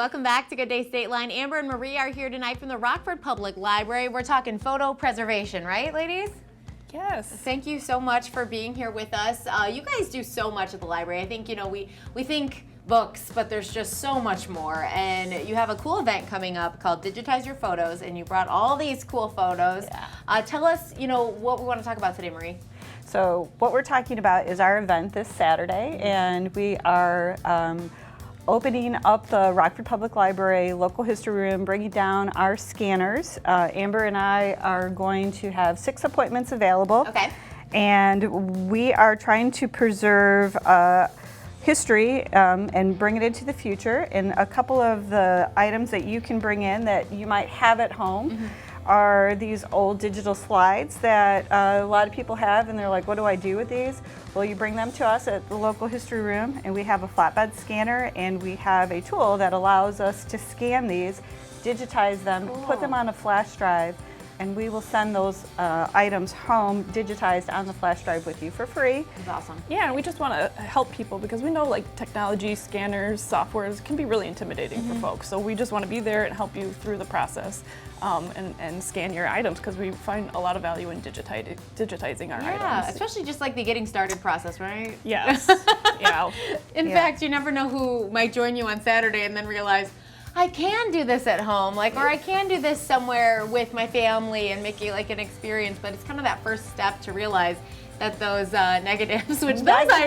welcome back to Good Day State Line. Amber and Marie are here tonight from the Rockford Public Library. We're talking photo preservation, right, ladies? Yes. Thank you so much for being here with us. You guys do so much at the library. I think, we think books, but there's just so much more. And you have a cool event coming up called Digitize Your Photos, and you brought all these cool photos. Yeah. Tell us, what we want to talk about today, Marie. So what we're talking about is our event this Saturday, and we are opening up the Rockford Public Library Local History Room, bringing down our scanners. Amber and I are going to have 6 appointments available. Okay. And we are trying to preserve history and bring it into the future. And a couple of the items that you can bring in that you might have at home are these old digital slides that a lot of people have, and they're like, what do I do with these? Well, you bring them to us at the local history room, and we have a flatbed scanner, and we have a tool that allows us to scan these, digitize them, put them on a flash drive, and we will send those items home digitized on the flash drive with you for free. That's awesome. Yeah, and we just want to help people because we know technology, scanners, softwares can be really intimidating for folks. So we just want to be there and help you through the process and scan your items because we find a lot of value in digitizing our items. Yeah, especially just like the getting started process, right? Yes. Yeah. In fact, you never know who might join you on Saturday and then realize, I can do this at home, or I can do this somewhere with my family and make it like an experience, but it's kind of that first step to realize that those negatives, which those I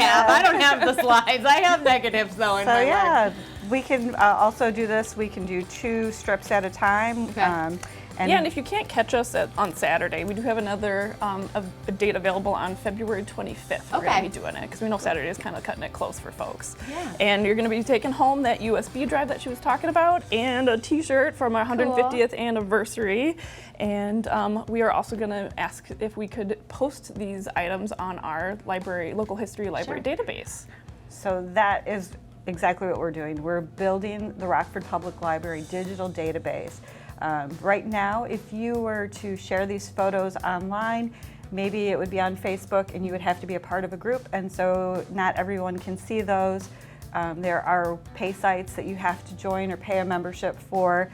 have. I don't have the slides. I have negatives though in my work. We can also do this. We can do 2 strips at a time. Okay. And if you can't catch us on Saturday, we do have another a date available on February 25th. We're going to be doing it because we know Saturday is kind of cutting it close for folks. Yeah. And you're going to be taking home that USB drive that she was talking about and a T-shirt from our 150th anniversary. And we are also going to ask if we could post these items on our local history library database. So that is exactly what we're doing. We're building the Rockford Public Library digital database. Right now, if you were to share these photos online, maybe it would be on Facebook and you would have to be a part of a group, and so not everyone can see those. There are pay sites that you have to join or pay a membership for,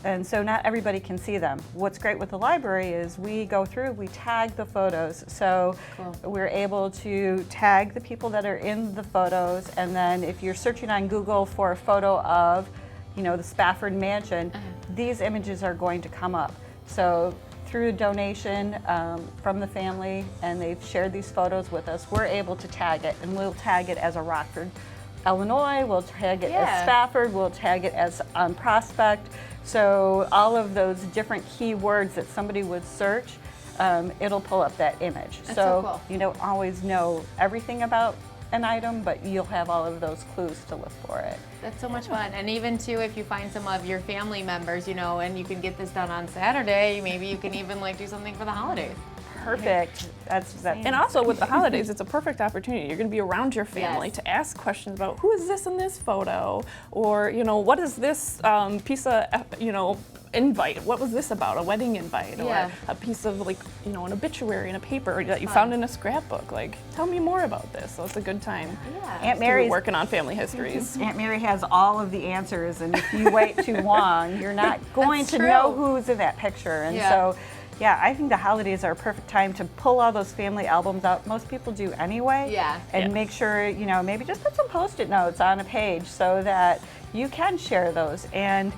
and so not everybody can see them. What's great with the library is we go through, we tag the photos, so we're able to tag the people that are in the photos, and then if you're searching on Google for a photo of the Spafford Mansion, these images are going to come up. So through a donation from the family, and they've shared these photos with us, we're able to tag it, and we'll tag it as a Rockford, Illinois, we'll tag it as Spafford, we'll tag it as Prospect. So all of those different keywords that somebody would search, it'll pull up that image. That's so cool. You don't always know everything about an item, but you'll have all of those clues to look for it. That's so much fun. And even too, if you find some of your family members, and you can get this done on Saturday, maybe you can even do something for the holidays. Perfect. That's and also with the holidays, it's a perfect opportunity. You're going to be around your family to ask questions about who is this in this photo, or what is this piece of invite? What was this about? A wedding invite, or a piece of an obituary in a paper that you found in a scrapbook. Tell me more about this. So it's a good time. Yeah. Aunt Mary's working on family histories. Aunt Mary has all of the answers, and if you wait too long, you're not going to know who's in that picture. And so. Yeah, I think the holidays are a perfect time to pull all those family albums out. Most people do anyway. Yeah. And make sure, maybe just put some Post-it notes on a page so that you can share those. And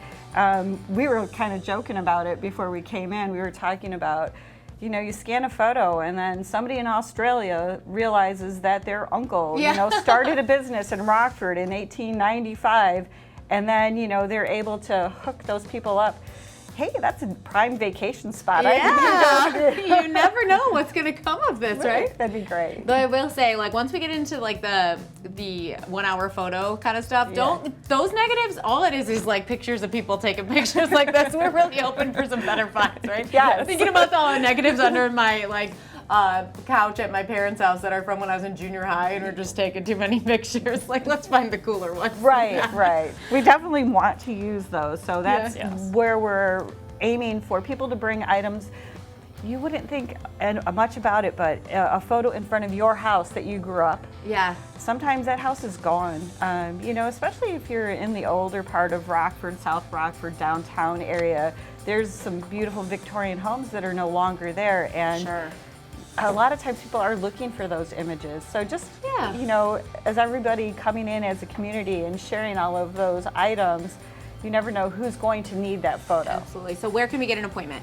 we were kind of joking about it before we came in. We were talking about, you scan a photo and then somebody in Australia realizes that their uncle, started a business in Rockford in 1895. And then, they're able to hook those people up. Hey, that's a prime vacation spot. Yeah, you never know what's going to come of this, right? That'd be great. But I will say, once we get into the 1 hour photo kind of stuff, those negatives, all it is pictures of people taking pictures like this. We're really hoping for some better finds, right? Yes. Thinking about all the negatives under my couch at my parents' house that are from when I was in junior high and we're just taking too many pictures. Let's find the cooler ones. Right. We definitely want to use those. So that's where we're aiming for people to bring items. you wouldn't think much about it, but a photo in front of your house that you grew up, Yeah. sometimes that house is gone. You know, especially if you're in the older part of Rockford, South Rockford, downtown area, there's some beautiful Victorian homes that are no longer there. And Sure. a lot of times people are looking for those images. So just, Yeah. you know, as everybody coming in as a community and sharing all of those items, you never know who's going to need that photo. Absolutely. So where can we get an appointment?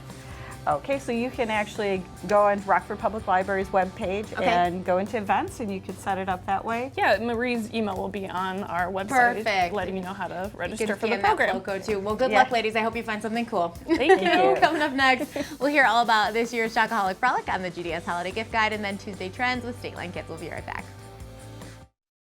Okay, so you can actually go on Rockford Public Library's webpage Okay. and go into events, and you can set it up that way. Yeah, Marie's email will be on our website, Perfect. letting you know how to You register can for the scan that program. logo too. Well, good Yeah. luck, ladies. I hope you find something cool. Thank you. Coming up next, we'll hear all about this year's Shockaholic Frolic on the GDS Holiday Gift Guide, and then Tuesday Trends with State Line Kids. We'll be right back.